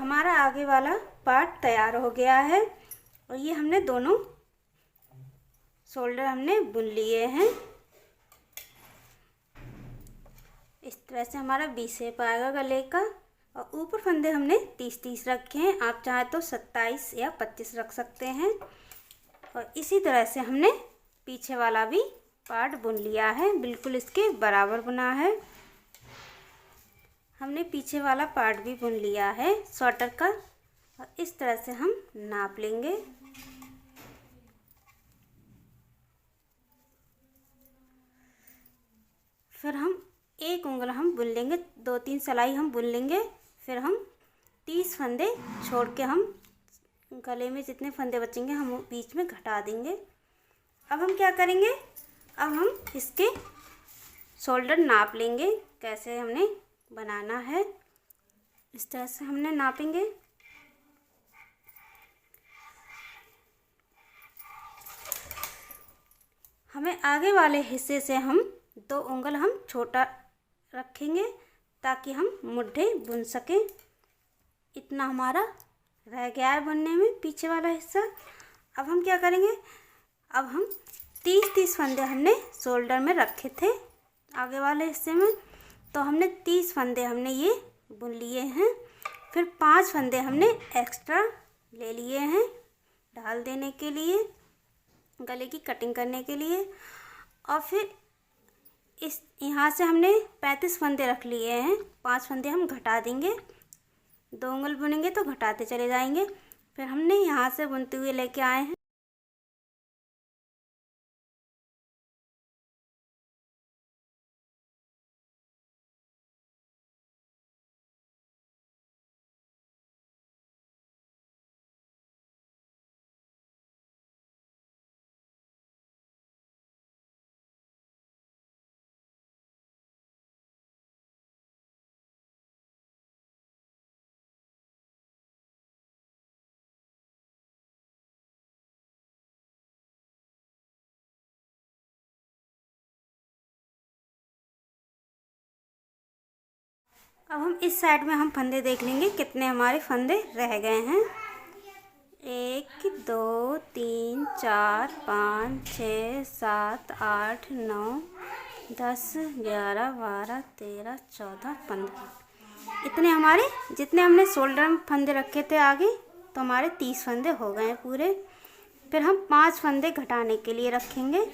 हमारा आगे वाला पार्ट तैयार हो गया है और ये हमने दोनों शोल्डर हमने बुन लिए हैं। इस तरह से हमारा वी शेप आएगा गले का। और ऊपर फंदे हमने 30-30 रखे हैं, आप चाहें तो 27 या 25 रख सकते हैं। और इसी तरह से हमने पीछे वाला भी पार्ट बुन लिया है, बिल्कुल इसके बराबर बुना है। हमने पीछे वाला पार्ट भी बुन लिया है स्वेटर का। और इस तरह से हम नाप लेंगे। फिर हम एक उंगल हम बुन लेंगे, 2-3 सिलाई हम बुन लेंगे। फिर हम 30 फंदे छोड़ के हम गले में जितने फंदे बचेंगे हम बीच में घटा देंगे। अब हम क्या करेंगे, अब हम इसके शोल्डर नाप लेंगे, कैसे हमने बनाना है। इस तरह से हमने नापेंगे। हमें आगे वाले हिस्से से हम 2 उंगल हम छोटा रखेंगे ताकि हम मुड्ढे बुन सकें। इतना हमारा रह गया है बनने में पीछे वाला हिस्सा। अब हम क्या करेंगे, अब हम 30-30 फंदे हमने शोल्डर में रखे थे आगे वाले हिस्से में, तो हमने 30 फंदे हमने ये बुन लिए हैं। फिर 5 फंदे हमने एक्स्ट्रा ले लिए हैं ढाल देने के लिए, गले की कटिंग करने के लिए। और फिर इस यहाँ से हमने 35 फंदे रख लिए हैं, 5 फंदे हम घटा देंगे। 2 उंगल बुनेंगे तो घटाते चले जाएंगे। फिर हमने यहाँ से बुनते हुए लेके आए हैं। अब हम इस साइड में हम फंदे देख लेंगे कितने हमारे फंदे रह गए हैं। 1 2 3 4 5 6 7 8 9 10 11 12 13 14 15 इतने हमारे, जितने हमने शोल्डर में फंदे रखे थे आगे, तो हमारे 30 फंदे हो गए हैं पूरे। फिर हम 5 फंदे घटाने के लिए रखेंगे।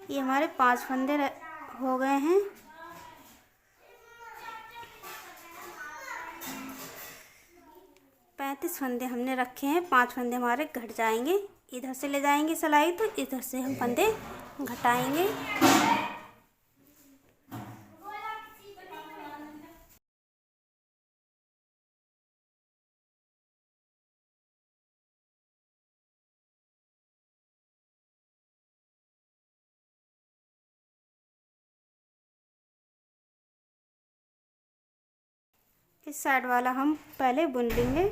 ये हमारे 5 फंदे हो गए हैं। पैंतीस फंदे हमने रखे हैं, 5 फंदे हमारे घट जाएंगे। इधर से ले जाएंगे सिलाई तो इधर से हम फंदे घटाएंगे। इस साइड वाला हम पहले बुन लेंगे।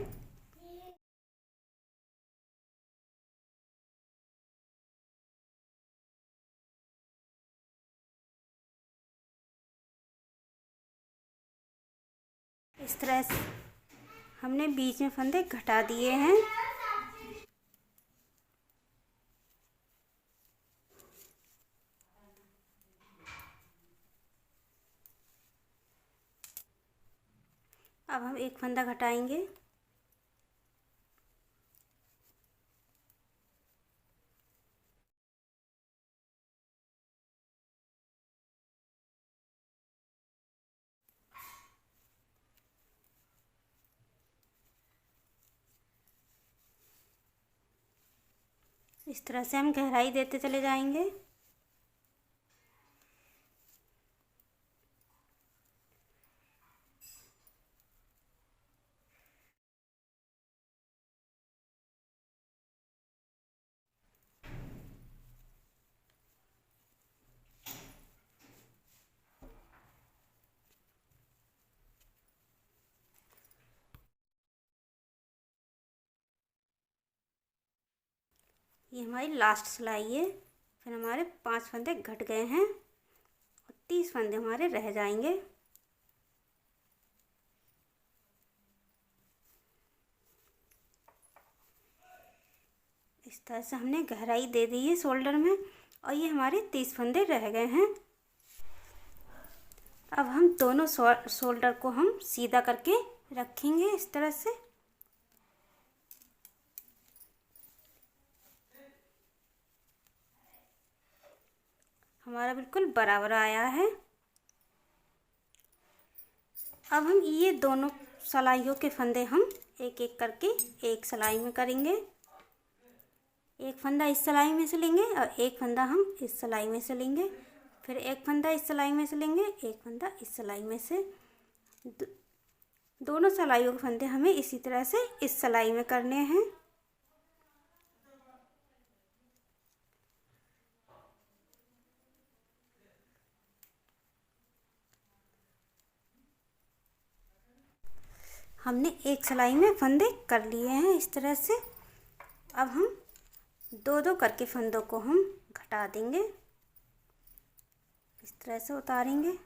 इस तरह से हमने बीच में फंदे घटा दिए हैं। अब हम एक फंदा घटाएंगे। इस तरह से हम गहराई देते चले जाएंगे। ये हमारी लास्ट सिलाई है। फिर हमारे 5 फंदे घट गए हैं और 30 फंदे हमारे रह जाएंगे। तरह से हमने गहराई दे दी है शोल्डर में और ये हमारे 30 फंदे रह गए हैं। अब हम दोनों शोल्डर को हम सीधा करके रखेंगे इस तरह से। हमारा बिल्कुल बराबर आया है। अब हम ये दोनों सिलाइयों के फंदे हम एक एक करके एक सिलाई में करेंगे। एक फंदा इस सिलाई में से लेंगे और एक फंदा हम इस सिलाई में से लेंगे, फिर एक फंदा इस सिलाई में से लेंगे, एक फंदा इस सिलाई में से। दोनों सिलाइयों के फंदे हमें इसी तरह से इस सिलाई में करने हैं। हमने एक सिलाई में फंदे कर लिए हैं इस तरह से। अब हम दो दो करके फंदों को हम घटा देंगे, इस तरह से उतारेंगे।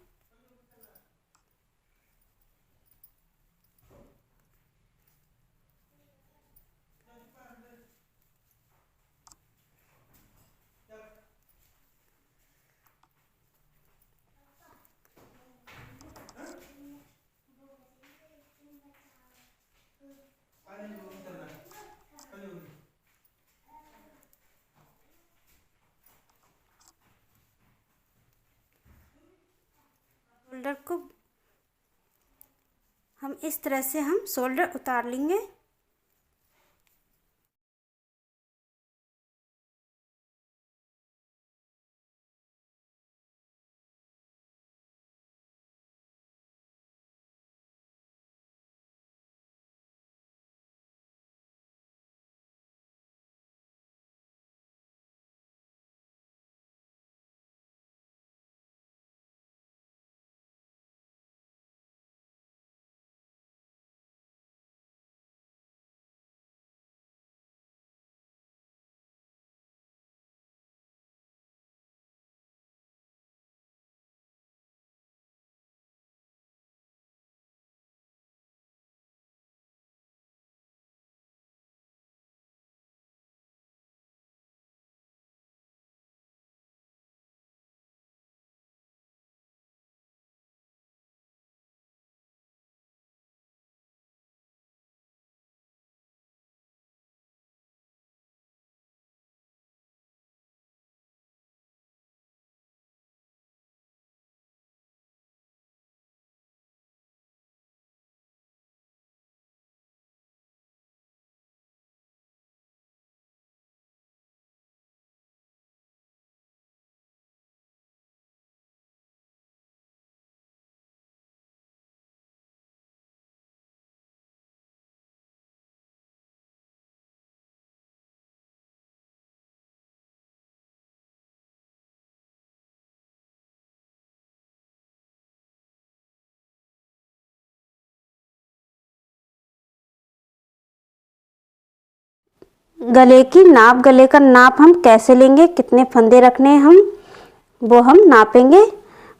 शोल्डर को हम इस तरह से हम शोल्डर उतार लेंगे। गले की नाप, गले का नाप हम कैसे लेंगे, कितने फंदे रखने हैं वो हम नापेंगे।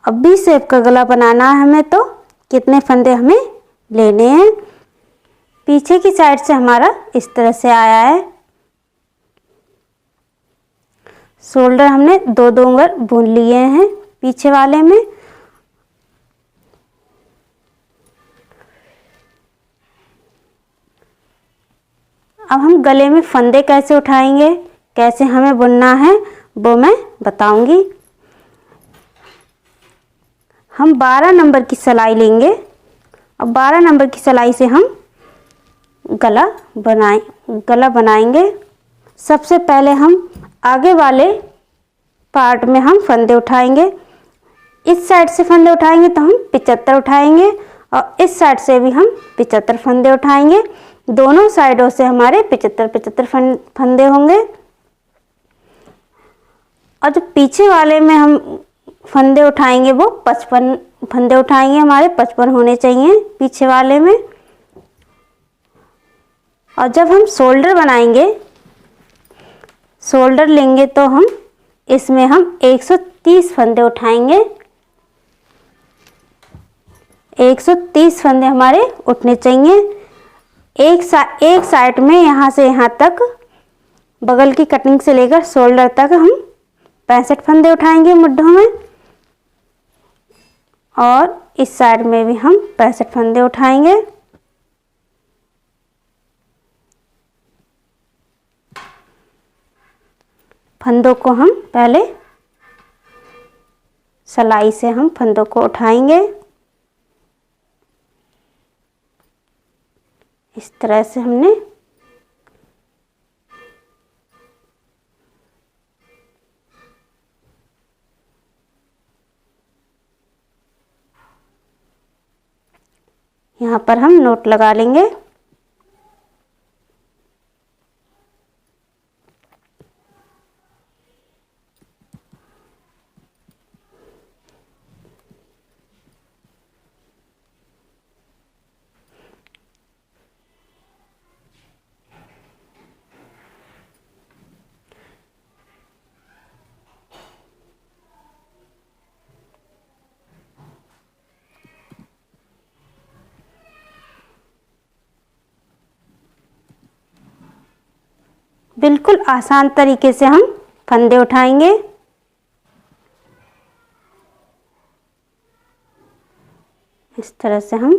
अब भी शेप का गला बनाना है हमें, तो कितने फंदे हमें लेने हैं। पीछे की साइड से हमारा इस तरह से आया है। शोल्डर हमने दो दो उंगल बुन लिए हैं पीछे वाले में। अब हम गले में फंदे कैसे उठाएंगे, कैसे हमें बुनना है वो मैं बताऊंगी। हम 12 नंबर की सिलाई लेंगे और 12 नंबर की सिलाई से हम गला बनाएंगे। सबसे पहले हम आगे वाले पार्ट में हम फंदे उठाएंगे। इस साइड से फंदे उठाएंगे तो हम 75 उठाएंगे और इस साइड से भी हम 75 फंदे उठाएंगे। दोनों साइडों से हमारे 75 फंदे होंगे। और जो पीछे वाले में हम फंदे उठाएंगे वो 55 फंदे उठाएंगे, हमारे 55 होने चाहिए पीछे वाले में। और जब हम शोल्डर बनाएंगे, शोल्डर लेंगे तो हम इसमें हम 130 फंदे उठाएंगे। 130 फंदे हमारे उठने चाहिए। एक साइड में यहाँ से यहाँ तक बगल की कटिंग से लेकर शोल्डर तक हम 65 फंदे उठाएंगे मुड्ढों में, और इस साइड में भी हम 65 फंदे उठाएंगे। फंदों को हम पहले सिलाई से हम फंदों को उठाएंगे। इस तरह से हमने यहाँ पर हम नोट लगा लेंगे। बिल्कुल आसान तरीके से हम फंदे उठाएंगे। इस तरह से हम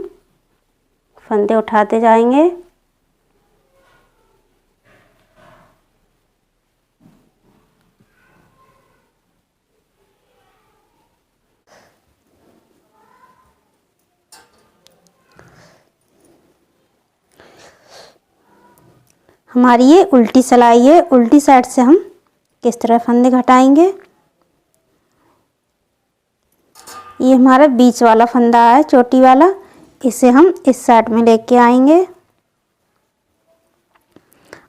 फंदे उठाते जाएंगे। हमारी ये उल्टी सिलाई है, उल्टी साइड से हम किस तरह फंदे घटाएंगे। ये हमारा बीच वाला फंदा है, चोटी वाला, इसे हम इस साइड में लेके आएंगे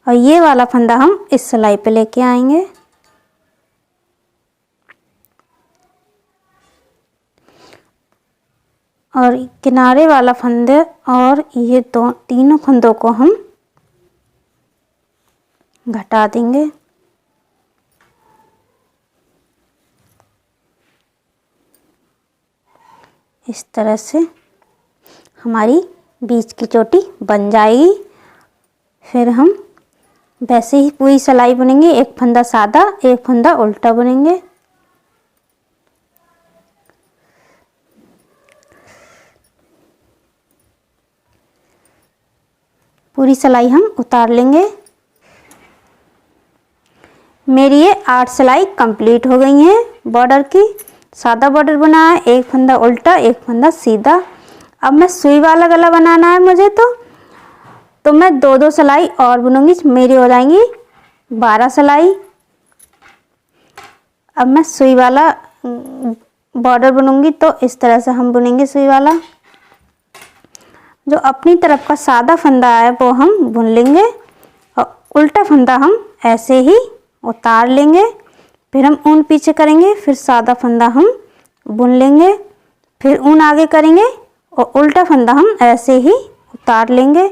और ये वाला फंदा हम इस सिलाई पे लेके आएंगे। और किनारे वाला फंदे और ये तीनों फंदों को हम घटा देंगे। इस तरह से हमारी बीच की चोटी बन जाएगी। फिर हम वैसे ही पूरी सिलाई बुनेंगे, एक फंदा सादा, एक फंदा उल्टा बुनेंगे। पूरी सिलाई हम उतार लेंगे। मेरी ये 8 सिलाई कंप्लीट हो गई है बॉर्डर की। सादा बॉर्डर बना है, एक फंदा उल्टा, एक फंदा सीधा। अब मैं सुई वाला गला बनाना है मुझे, तो मैं 2-2 सिलाई और बुनूंगी, मेरी हो जाएंगी 12 सिलाई। अब मैं सुई वाला बॉर्डर बुनूंगी, तो इस तरह से हम बुनेंगे सुई वाला। जो अपनी तरफ का सादा फंदा है वो हम बुन लेंगे और उल्टा फंदा हम ऐसे ही उतार लेंगे। फिर हम ऊन पीछे करेंगे, फिर सादा फंदा हम बुन लेंगे, फिर ऊन आगे करेंगे और उल्टा फंदा हम ऐसे ही उतार लेंगे।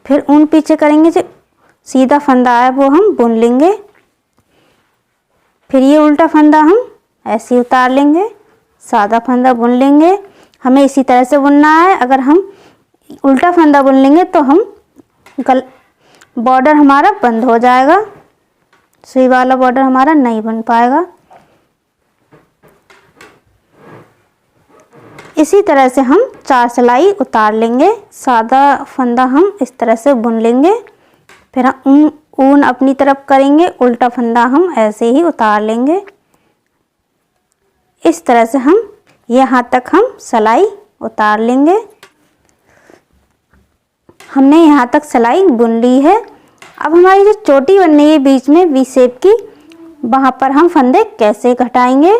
फिर ऊन पीछे करेंगे, जो सीधा फंदा है वो हम बुन लेंगे। फिर ये उल्टा फंदा हम ऐसे ही उतार लेंगे, सादा फंदा बुन लेंगे। हमें इसी तरह से बुनना है। अगर हम उल्टा फंदा बुन लेंगे तो हम बॉर्डर हमारा बंद हो जाएगा, सुई वाला बॉर्डर हमारा नहीं बन पाएगा। इसी तरह से हम 4 सिलाई उतार लेंगे। सादा फंदा हम इस तरह से बुन लेंगे, फिर हम ऊन अपनी तरफ करेंगे, उल्टा फंदा हम ऐसे ही उतार लेंगे। इस तरह से हम यहाँ तक हम सिलाई उतार लेंगे। हमने यहाँ तक सिलाई बुन ली है। अब हमारी जो चोटी बननी है बीच में वी शेप की, वहाँ पर हम फंदे कैसे घटाएंगे।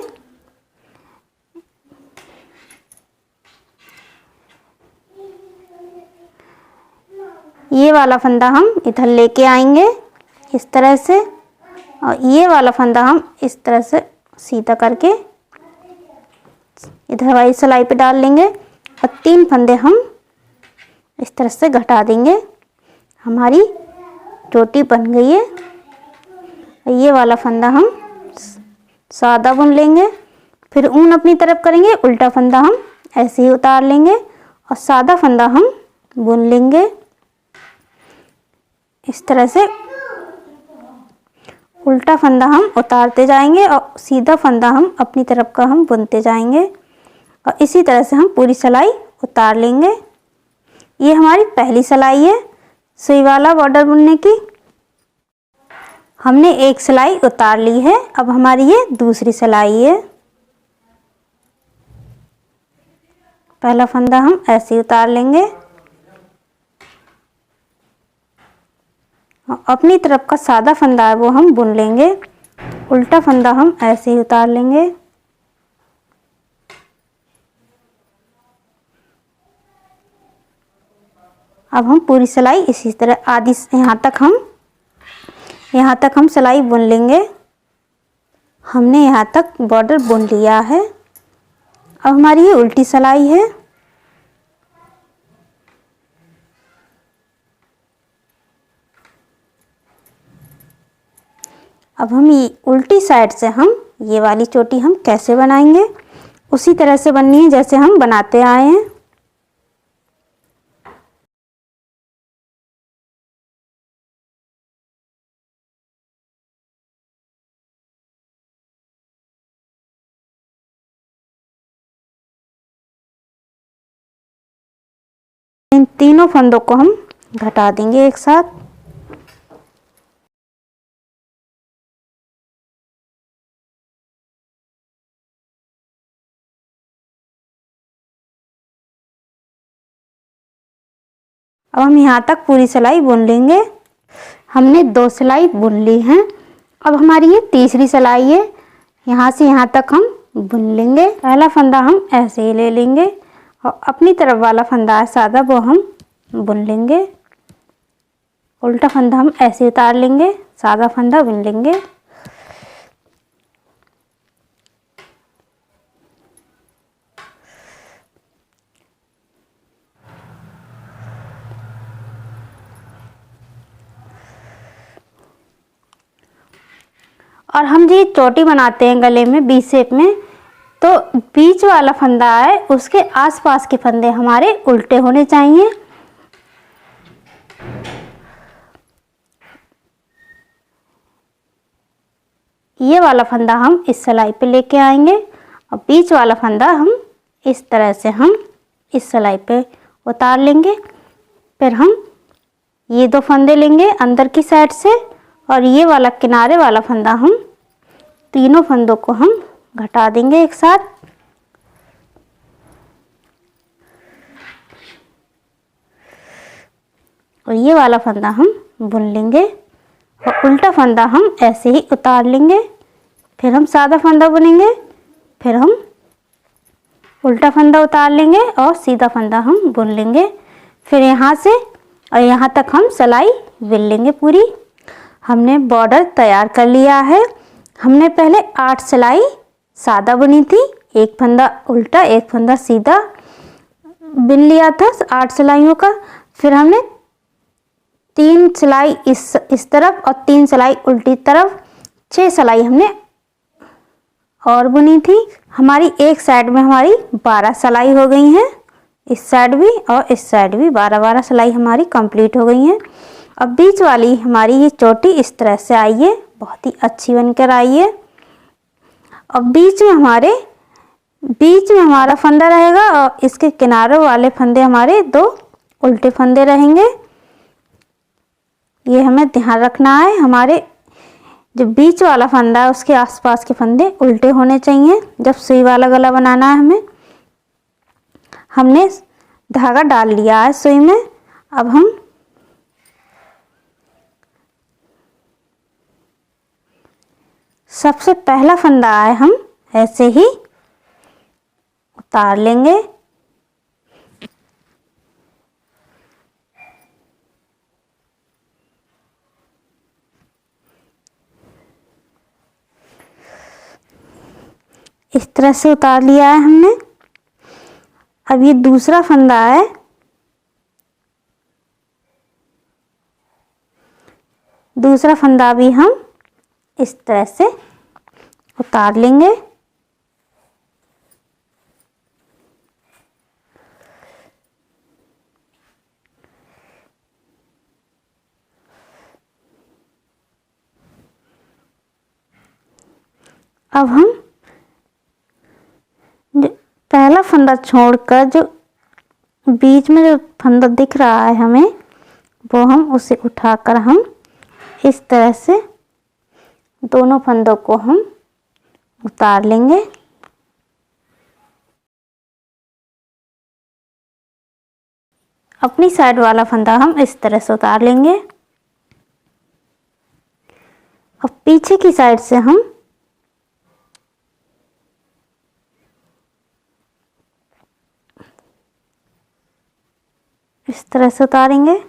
ये वाला फंदा हम इधर लेके आएंगे इस तरह से, और ये वाला फंदा हम इस तरह से सीधा करके इधर वाली सिलाई पे डाल लेंगे और 3 फंदे हम इस तरह से घटा देंगे। हमारी चोटी बन गई है। ये वाला फंदा हम सादा बुन लेंगे, फिर ऊन अपनी तरफ करेंगे, उल्टा फंदा हम ऐसे ही उतार लेंगे और सादा फंदा हम बुन लेंगे इस तरह से। उल्टा फंदा हम उतारते जाएंगे और सीधा फंदा हम अपनी तरफ का हम बुनते जाएंगे और इसी तरह से हम पूरी सिलाई उतार लेंगे। ये हमारी पहली सिलाई है सुई वाला बॉर्डर बुनने की। हमने एक सिलाई उतार ली है, अब हमारी ये दूसरी सिलाई है। पहला फंदा हम ऐसे ही उतार लेंगे, अपनी तरफ का सादा फंदा है वो हम बुन लेंगे, उल्टा फंदा हम ऐसे ही उतार लेंगे। अब हम पूरी सिलाई इसी तरह आधी यहाँ तक हम सिलाई बुन लेंगे। हमने यहाँ तक बॉर्डर बुन लिया है। अब हमारी ये उल्टी सिलाई है। अब हम ये उल्टी साइड से हम ये वाली चोटी हम कैसे बनाएंगे, उसी तरह से बननी है जैसे हम बनाते आए हैं। इन तीनों फंदों को हम घटा देंगे एक साथ। अब हम यहाँ तक पूरी सिलाई बुन लेंगे। हमने 2 सिलाई बुन ली हैं। अब हमारी ये तीसरी सिलाई है, यहाँ से यहाँ तक हम बुन लेंगे। पहला फंदा हम ऐसे ही ले लेंगे और अपनी तरफ वाला फंदा है सादा वो हम बुन लेंगे। उल्टा फंदा हम ऐसे उतार लेंगे, सादा फंदा बुन लेंगे। और हम जी चोटी बनाते हैं गले में वी शेप में, तो बीच वाला फंदा है उसके आसपास के फंदे हमारे उल्टे होने चाहिए। ये वाला फंदा हम इस सिलाई पे लेके आएंगे और बीच वाला फंदा हम इस तरह से हम इस सिलाई पे उतार लेंगे। फिर हम ये 2 फंदे लेंगे अंदर की साइड से और ये वाला किनारे वाला फंदा हम तीनों फंदों को हम घटा देंगे एक साथ। और ये वाला फंदा हम बुन लेंगे और उल्टा फंदा हम ऐसे ही उतार लेंगे। फिर हम सादा फंदा बुनेंगे, फिर हम उल्टा फंदा उतार लेंगे और सीधा फंदा हम बुन लेंगे। फिर यहाँ से और यहाँ तक हम सिलाई बुन लेंगे पूरी। हमने बॉर्डर तैयार कर लिया है। हमने पहले 8 सिलाई सादा बुनी थी, एक फंदा उल्टा एक फंदा सीधा बुन लिया था 8 सिलाइयों का। फिर हमने 3 सिलाई इस तरफ और 3 सिलाई उल्टी तरफ, 6 सिलाई हमने और बुनी थी। हमारी एक साइड में हमारी 12 सिलाई हो गई हैं, इस साइड भी और इस साइड भी 12-12 सिलाई हमारी कंप्लीट हो गई हैं। अब बीच वाली हमारी ये चोटी इस तरह से आई है, बहुत ही अच्छी बनकर आई है। अब बीच में हमारा फंदा रहेगा और इसके किनारों वाले फंदे हमारे 2 उल्टे फंदे रहेंगे। ये हमें ध्यान रखना है, हमारे जो बीच वाला फंदा है उसके आसपास के फंदे उल्टे होने चाहिए जब सुई वाला गला बनाना है हमें। हमने धागा डाल लिया है सुई में। अब हम सबसे पहला फंदा है हम ऐसे ही उतार लेंगे। इस तरह से उतार लिया है हमने। अब ये दूसरा फंदा है, दूसरा फंदा भी हम इस तरह से उतार लेंगे। अब हम पहला फंदा छोड़कर जो बीच में जो फंदा दिख रहा है हमें, वो हम उसे उठाकर हम इस तरह से दोनों फंदों को हम उतार लेंगे। अपनी साइड वाला फंदा हम इस तरह से उतार लेंगे। अब पीछे की साइड से हम इस तरह से उतारेंगे।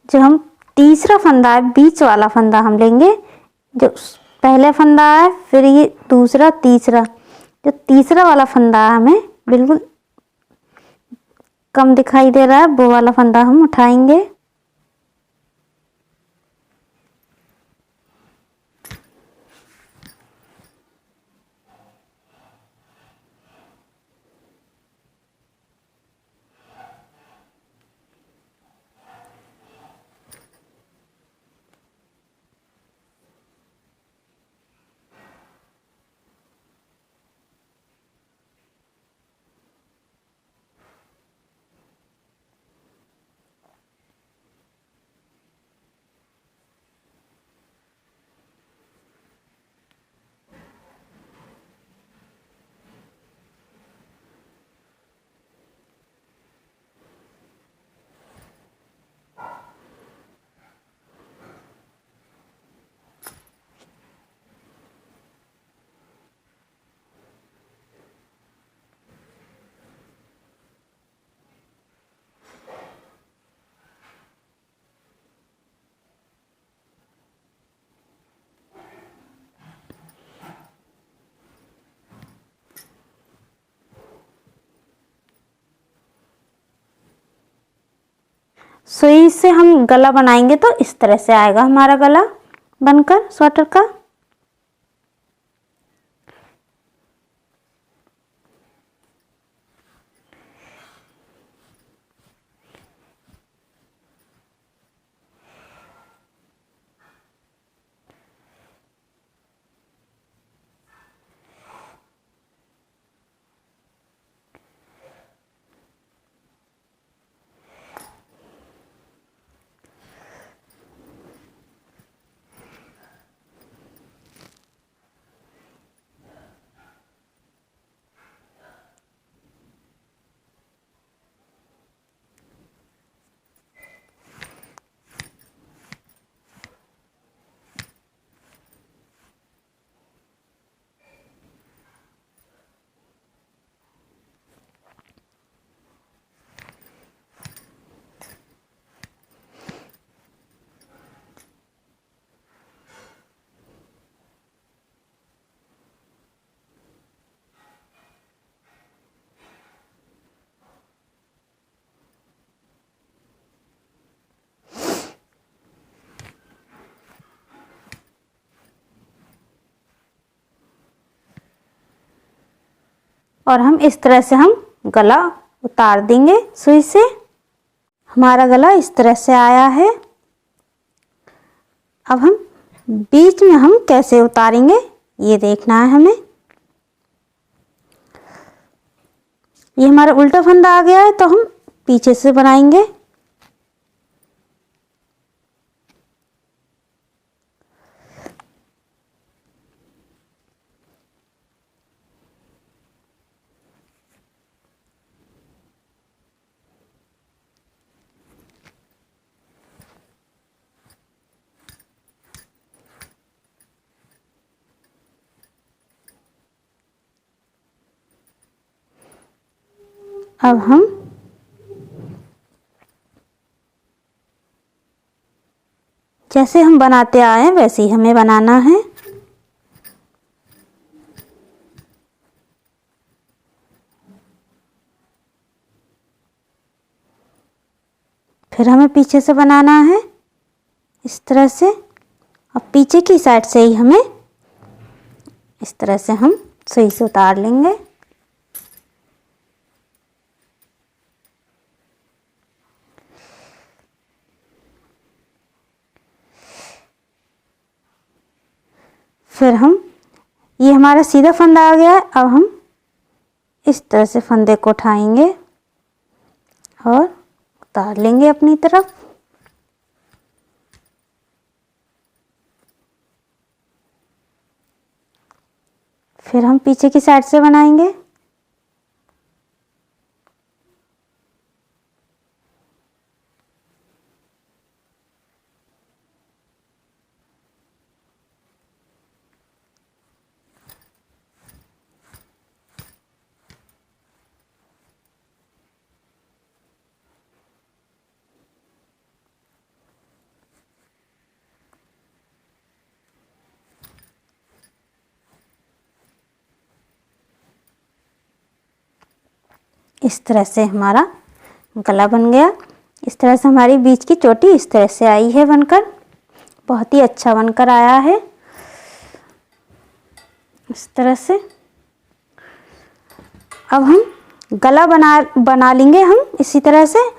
जो हम तीसरा फंदा है, बीच वाला फंदा हम लेंगे। जो पहले फंदा है, फिर ये दूसरा, तीसरा, जो तीसरा वाला फंदा है हमें बिल्कुल कम दिखाई दे रहा है, वो वाला फंदा हम उठाएंगे। सुई से हम गला बनाएंगे तो इस तरह से आएगा हमारा गला बनकर स्वेटर का। और हम इस तरह से हम गला उतार देंगे सुई से। हमारा गला इस तरह से आया है। अब हम बीच में हम कैसे उतारेंगे ये देखना है हमें। ये हमारा उल्टा फंदा आ गया है तो हम पीछे से बनाएंगे। अब हम जैसे हम बनाते आए हैं वैसे ही हमें बनाना है। फिर हमें पीछे से बनाना है इस तरह से, और पीछे की साइड से ही हमें इस तरह से हम सुई से उतार लेंगे। फिर हम ये हमारा सीधा फंदा आ गया है। अब हम इस तरह से फंदे को उठाएंगे और उतार लेंगे अपनी तरफ। फिर हम पीछे की साइड से बनाएंगे। इस तरह से हमारा गला बन गया। इस तरह से हमारी बीच की चोटी इस तरह से आई है बनकर, बहुत ही अच्छा बनकर आया है इस तरह से। अब हम गला बना लेंगे हम इसी तरह से,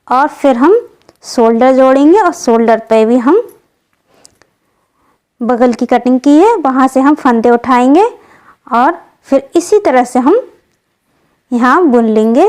और फिर हम शोल्डर जोड़ेंगे, और शोल्डर पे भी हम बगल की कटिंग की है वहाँ से हम फंदे उठाएंगे और फिर इसी तरह से हम यहाँ बुन लेंगे।